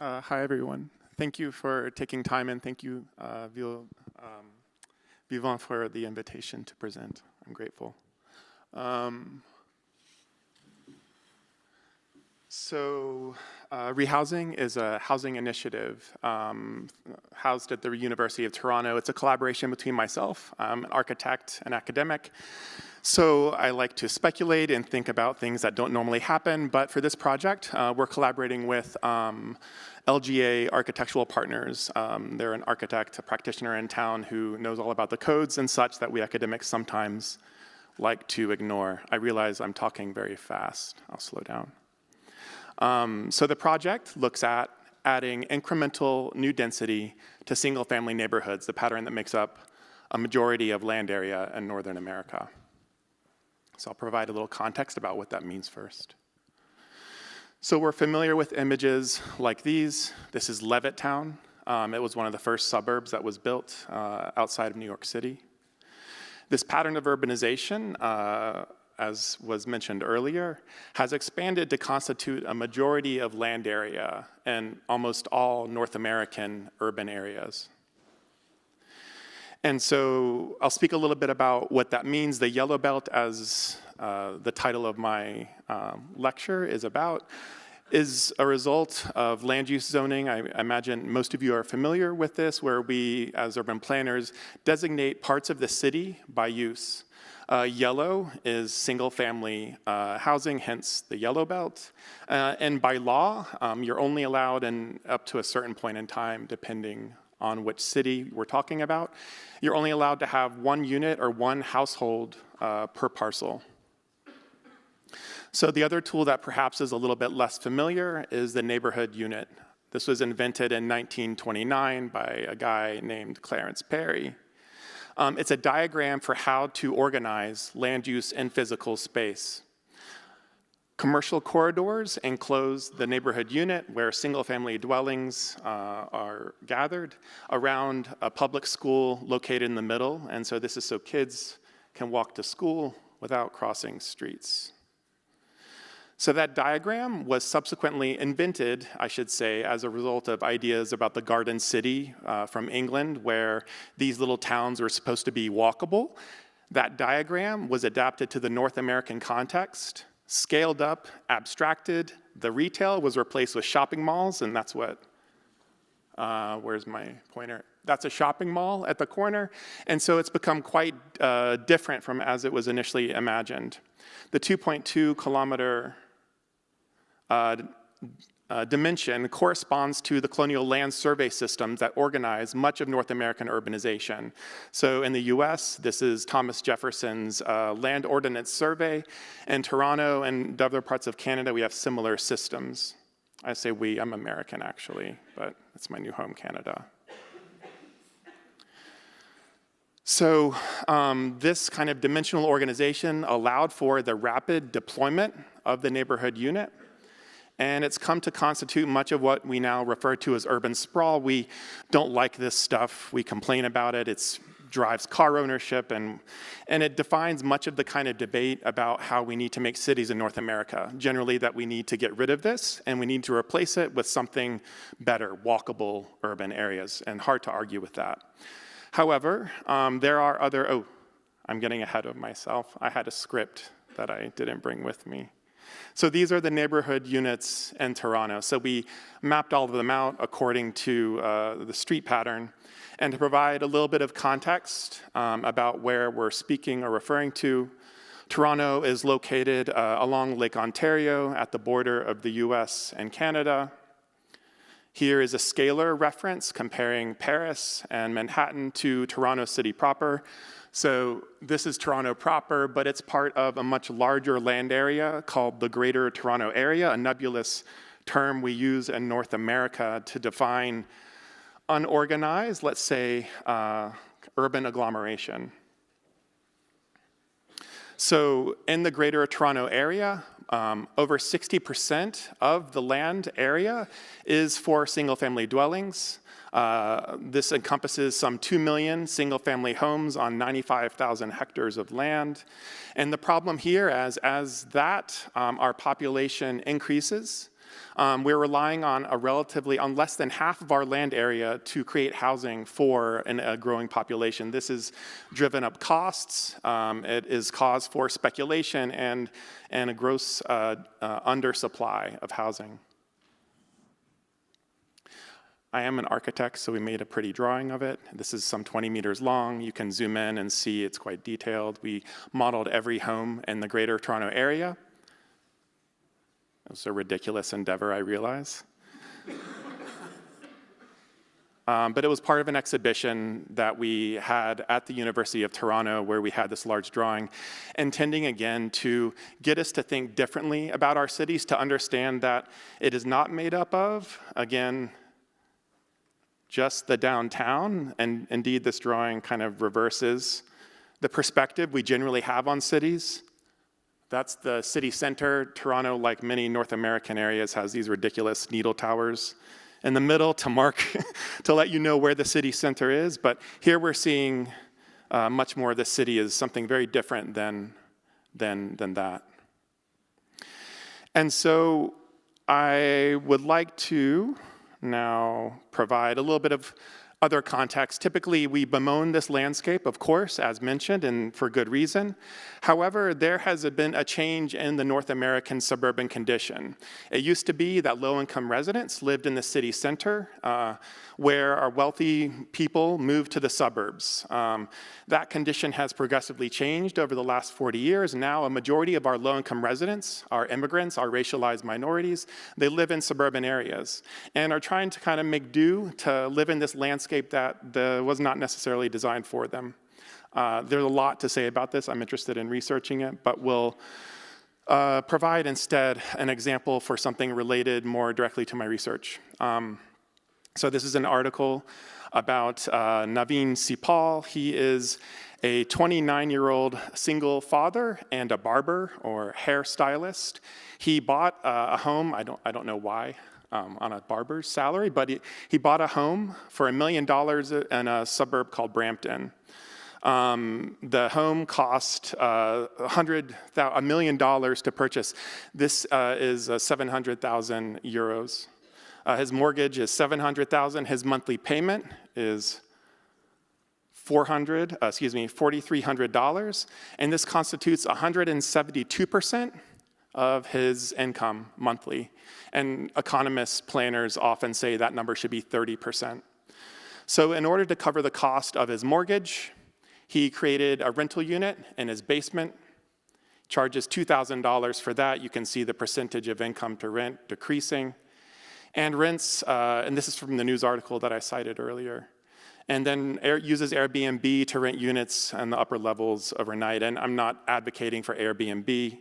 Hi, everyone. Thank you for taking time, and thank you, Vivant, for the invitation to present. I'm grateful. ReHousing is a housing initiative housed at the University of Toronto. It's a collaboration between myself, I'm an architect and academic. So I like to speculate and think about things that don't normally happen, but for this project, we're collaborating with LGA Architectural Partners. They're an architect, a practitioner in town who knows all about the codes and such that we academics sometimes like to ignore. I realize I'm talking very fast. I'll slow down. So the project looks at adding incremental new density to single-family neighborhoods, the pattern that makes up a majority of land area in Northern America. So I'll provide a little context about what that means first. So we're familiar with images like these. This is Levittown. It was one of the first suburbs that was built outside of New York City. This pattern of urbanization, as was mentioned earlier, has expanded to constitute a majority of land area in almost all North American urban areas. And so I'll speak a little bit about what that means. The yellow belt, as the title of my lecture is about, is a result of land use zoning. I imagine most of you are familiar with this, where we, as urban planners, designate parts of the city by use. Yellow is single-family housing, hence the yellow belt. And by law, you're only allowed in up to a certain point in time, depending on which city we're talking about. You're only allowed to have one unit or one household per parcel. So the other tool that perhaps is a little bit less familiar is the neighborhood unit. This was invented in 1929 by a guy named Clarence Perry. It's a diagram for how to organize land use in physical space. Commercial corridors enclose the neighborhood unit where single-family dwellings are gathered around a public school located in the middle. And so this is so kids can walk to school without crossing streets. So that diagram was subsequently invented, I should say, as a result of ideas about the Garden City from England, where these little towns were supposed to be walkable. That diagram was adapted to the North American context, scaled up, abstracted. The retail was replaced with shopping malls, and that's what, where's my pointer? That's a shopping mall at the corner. And so it's become quite different from as it was initially imagined. The 2.2 kilometer dimension corresponds to the colonial land survey systems that organize much of North American urbanization. So in the US, this is Thomas Jefferson's Land Ordinance Survey. In Toronto and other parts of Canada, we have similar systems. I say we, I'm American actually, but it's my new home, Canada. So this kind of dimensional organization allowed for the rapid deployment of the neighborhood unit. And it's come to constitute much of what we now refer to as urban sprawl. We don't like this stuff. We complain about it. It drives car ownership, and it defines much of the kind of debate about how we need to make cities in North America. Generally, that we need to get rid of this, and we need to replace it with something better, walkable urban areas, and hard to argue with that. However, there are other, I'm getting ahead of myself. I had a script that I didn't bring with me. So these are the neighborhood units in Toronto. So we mapped all of them out according to the street pattern. And to provide a little bit of context about where we're speaking or referring to, Toronto is located along Lake Ontario at the border of the US and Canada. Here is a scalar reference comparing Paris and Manhattan to Toronto City proper. So this is Toronto proper, but it's part of a much larger land area called the Greater Toronto Area, a nebulous term we use in North America to define unorganized, let's say, urban agglomeration. So in the Greater Toronto Area, over 60% of the land area is for single-family dwellings. This encompasses some 2 million single-family homes on 95,000 hectares of land. And the problem here, as that, our population increases, We're relying on on less than half of our land area to create housing for a growing population. This has driven up costs. It is cause for speculation and a gross undersupply of housing. I am an architect, so we made a pretty drawing of it. This is some 20 meters long. You can zoom in and see it's quite detailed. We modeled every home in the Greater Toronto Area. It was a ridiculous endeavor, I realize. But it was part of an exhibition that we had at the University of Toronto where we had this large drawing, intending again to get us to think differently about our cities, to understand that it is not made up of, again, just the downtown, and indeed this drawing kind of reverses the perspective we generally have on cities. That's the city center. Toronto, like many North American areas, has these ridiculous needle towers in the middle to mark, to let you know where the city center is. But here we're seeing much more of the city as something very different than that. And so I would like to now provide a little bit of other context. Typically, we bemoan this landscape, of course, as mentioned, and for good reason. However, there has been a change in the North American suburban condition. It used to be that low-income residents lived in the city center, where our wealthy people moved to the suburbs. That condition has progressively changed over the last 40 years. Now, a majority of our low-income residents are immigrants, are racialized minorities. They live in suburban areas and are trying to kind of make do to live in this landscape that was not necessarily designed for them. There's a lot to say about this. I'm interested in researching it, but we'll provide instead an example for something related more directly to my research. So this is an article about Naveen Sipal. He is a 29-year-old single father and a barber or hairstylist. He bought a home, I don't know why, on a barber's salary, but he bought a home for $1 million in a suburb called Brampton. The home cost $1 million to purchase. This is 700,000 euros. His mortgage is $700,000. His monthly payment is $4,300, and this constitutes 172% of his income monthly. And economists, planners often say that number should be 30%. So in order to cover the cost of his mortgage, he created a rental unit in his basement, charges $2,000 for that. You can see the percentage of income to rent decreasing, and rents, and this is from the news article that I cited earlier, and then uses Airbnb to rent units in the upper levels overnight. And I'm not advocating for Airbnb,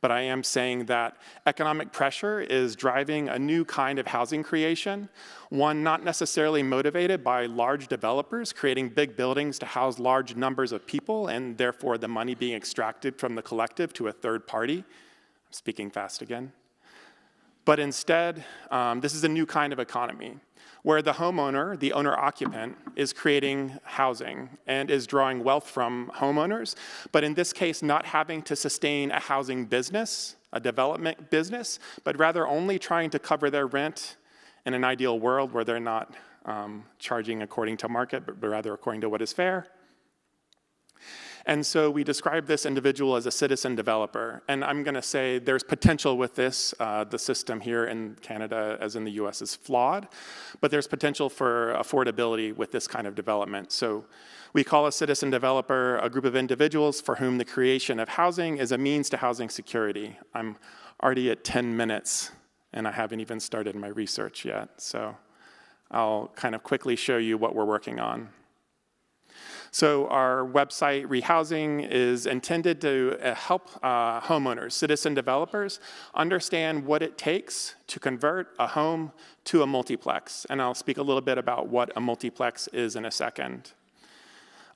but I am saying that economic pressure is driving a new kind of housing creation, one not necessarily motivated by large developers creating big buildings to house large numbers of people, and therefore the money being extracted from the collective to a third party. I'm speaking fast again. But instead, this is a new kind of economy where the homeowner, the owner-occupant, is creating housing and is drawing wealth from homeowners, but in this case, not having to sustain a housing business, a development business, but rather only trying to cover their rent in an ideal world where they're not charging according to market, but rather according to what is fair. And so we describe this individual as a citizen developer. And I'm going to say there's potential with this. The system here in Canada, as in the US, is flawed. But there's potential for affordability with this kind of development. So we call a citizen developer a group of individuals for whom the creation of housing is a means to housing security. I'm already at 10 minutes, and I haven't even started my research yet. So I'll kind of quickly show you what we're working on. So our website, ReHousing, is intended to help homeowners, citizen developers, understand what it takes to convert a home to a multiplex. And I'll speak a little bit about what a multiplex is in a second.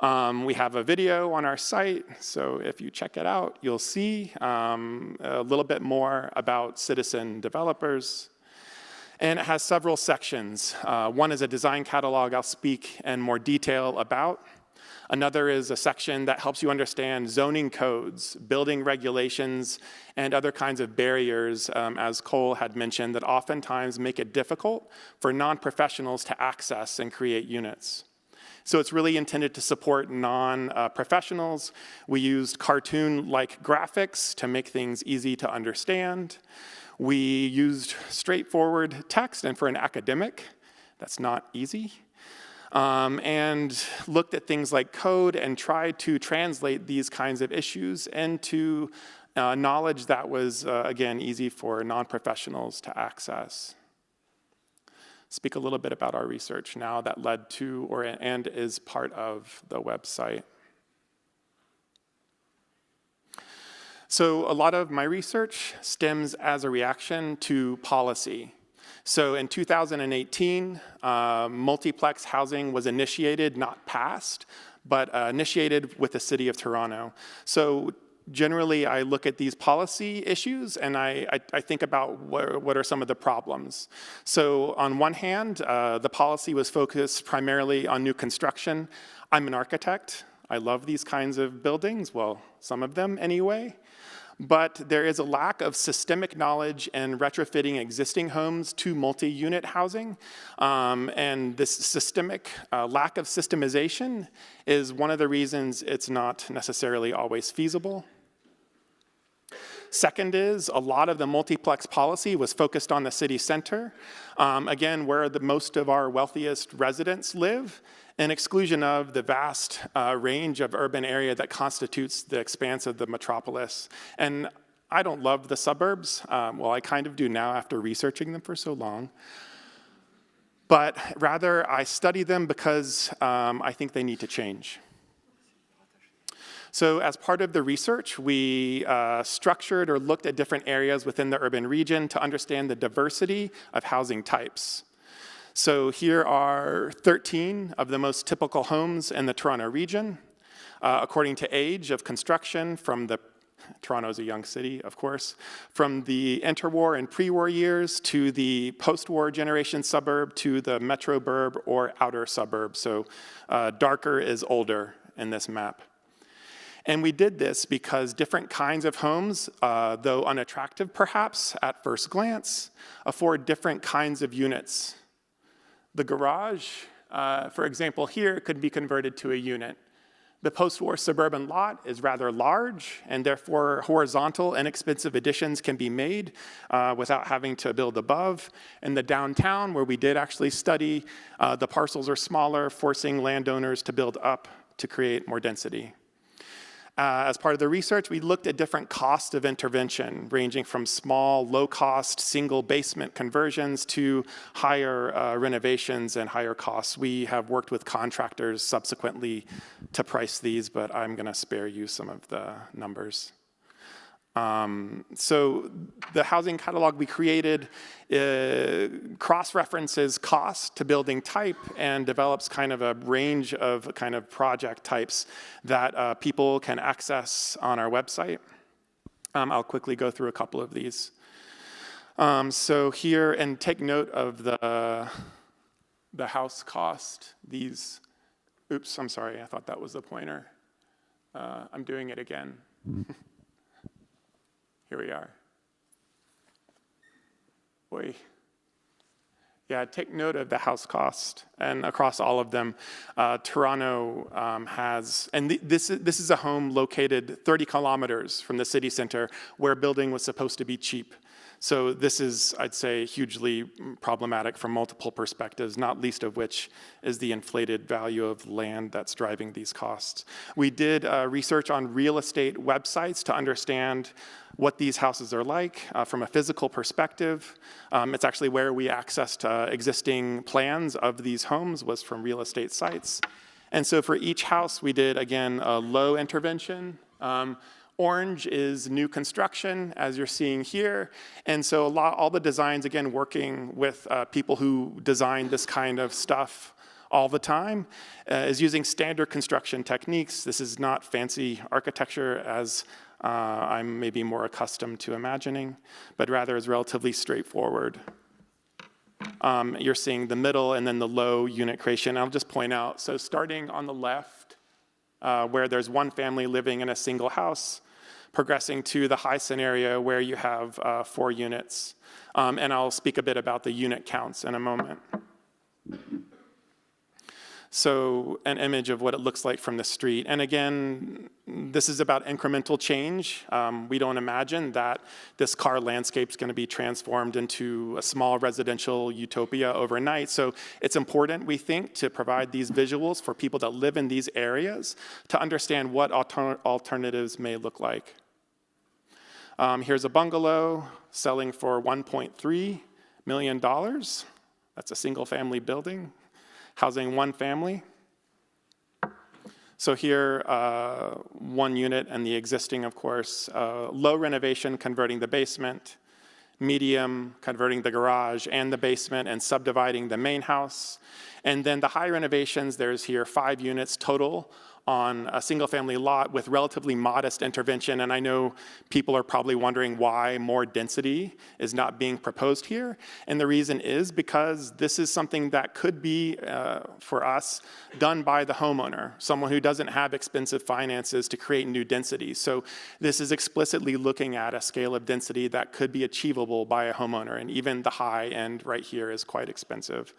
We have a video on our site, so if you check it out, you'll see a little bit more about citizen developers. And it has several sections. One is a design catalog I'll speak in more detail about. Another is a section that helps you understand zoning codes, building regulations, and other kinds of barriers, as Cole had mentioned, that oftentimes make it difficult for non-professionals to access and create units. So it's really intended to support non-professionals. We used cartoon-like graphics to make things easy to understand. We used straightforward text, and for an academic, that's not easy. And looked at things like code and tried to translate these kinds of issues into knowledge that was, again, easy for non-professionals to access. Speak a little bit about our research now that led to and is part of the website. So a lot of my research stems as a reaction to policy. So in 2018, multiplex housing was initiated, not passed, but initiated with the city of Toronto. So generally, I look at these policy issues and I think about what are some of the problems. So on one hand, the policy was focused primarily on new construction. I'm an architect. I love these kinds of buildings, well, some of them anyway. But there is a lack of systemic knowledge in retrofitting existing homes to multi-unit housing. And this systemic lack of systemization is one of the reasons it's not necessarily always feasible. Second is, a lot of the multiplex policy was focused on the city center, again, where most of our wealthiest residents live, in exclusion of the vast range of urban area that constitutes the expanse of the metropolis. And I don't love the suburbs. Well, I kind of do now after researching them for so long. But rather, I study them because I think they need to change. So as part of the research, we structured or looked at different areas within the urban region to understand the diversity of housing types. So here are 13 of the most typical homes in the Toronto region, according to age of construction from the, Toronto's a young city, of course, from the interwar and pre-war years to the post-war generation suburb to the metro burb or outer suburb. So darker is older in this map. And we did this because different kinds of homes, though unattractive perhaps at first glance, afford different kinds of units. The garage, for example, here could be converted to a unit. The post-war suburban lot is rather large, and therefore horizontal, inexpensive additions can be made without having to build above. In the downtown, where we did actually study, the parcels are smaller, forcing landowners to build up to create more density. As part of the research, we looked at different costs of intervention, ranging from small, low-cost, single basement conversions to higher renovations and higher costs. We have worked with contractors subsequently to price these, but I'm going to spare you some of the numbers. So the housing catalog we created cross-references cost to building type and develops kind of a range of kind of project types that people can access on our website. I'll quickly go through a couple of these. So here, and take note of the house cost. These, oops, I'm sorry, I thought that was the pointer. I'm doing it again. Here we are. Boy. Yeah, take note of the house cost. And across all of them, Toronto has, and this is a home located 30 kilometers from the city center where building was supposed to be cheap. So this is, I'd say, hugely problematic from multiple perspectives, not least of which is the inflated value of land that's driving these costs. We did research on real estate websites to understand what these houses are like from a physical perspective. It's actually where we accessed existing plans of these homes was from real estate sites. And so for each house, we did, again, a low intervention. Orange is new construction, as you're seeing here. And so all the designs, again, working with people who design this kind of stuff all the time, is using standard construction techniques. This is not fancy architecture as I'm maybe more accustomed to imagining, but rather is relatively straightforward. You're seeing the middle and then the low unit creation. I'll just point out, so starting on the left, where there's one family living in a single house, progressing to the high scenario where you have 4 units. And I'll speak a bit about the unit counts in a moment. So an image of what it looks like from the street. And again, this is about incremental change. We don't imagine that this car landscape is going to be transformed into a small residential utopia overnight. So it's important, we think, to provide these visuals for people that live in these areas to understand what alternatives may look like. Here's a bungalow selling for $1.3 million. That's a single-family building, housing one family. So here, 1 unit and the existing, of course. Low renovation, converting the basement. Medium, converting the garage and the basement and subdividing the main house. And then the high renovations, there's here 5 units total on a single-family lot with relatively modest intervention. And I know people are probably wondering why more density is not being proposed here. And the reason is because this is something that could be, for us, done by the homeowner, someone who doesn't have expensive finances to create new density. So this is explicitly looking at a scale of density that could be achievable by a homeowner. And even the high end right here is quite expensive.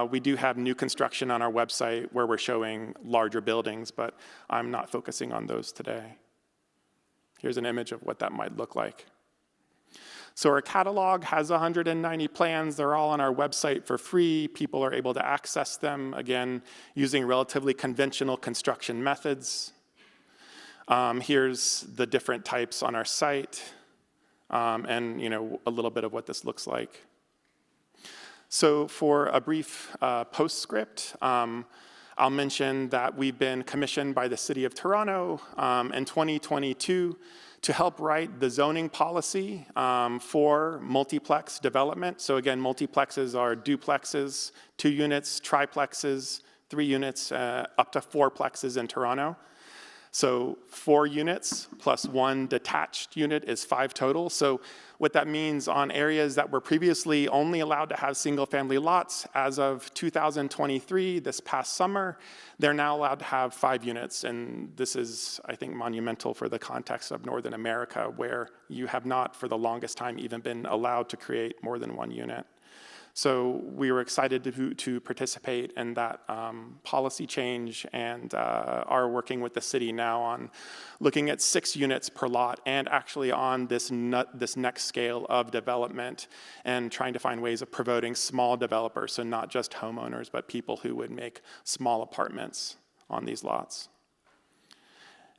We do have new construction on our website where we're showing larger buildings, but I'm not focusing on those today. Here's an image of what that might look like. So our catalog has 190 plans. They're all on our website for free. People are able to access them, again, using relatively conventional construction methods. Here's the different types on our site, and a little bit of what this looks like. So for a brief postscript, I'll mention that we've been commissioned by the City of Toronto in 2022 to help write the zoning policy for multiplex development. So again, multiplexes are duplexes, 2 units, triplexes, 3 units, up to 4plexes in Toronto. So 4 units plus 1 detached unit is 5 total. So what that means on areas that were previously only allowed to have single-family lots, as of 2023, this past summer, they're now allowed to have 5 units. And this is, I think, monumental for the context of Northern America, where you have not, for the longest time, even been allowed to create more than 1 unit. So we were excited to participate in that policy change, and are working with the city now on looking at 6 units per lot, and actually on this next scale of development, and trying to find ways of promoting small developers, so not just homeowners, but people who would make small apartments on these lots.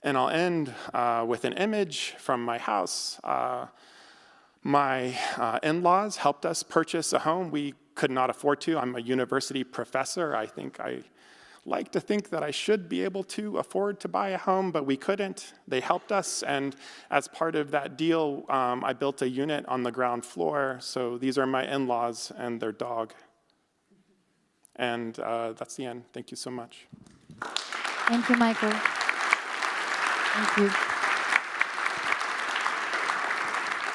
And I'll end with an image from my house. My in-laws helped us purchase a home. We could not afford to. I'm a university professor. I like to think that I should be able to afford to buy a home, but we couldn't. They helped us, and as part of that deal, I built a unit on the ground floor. So these are my in-laws and their dog. And that's the end. Thank you so much. Thank you, Michael. Thank you.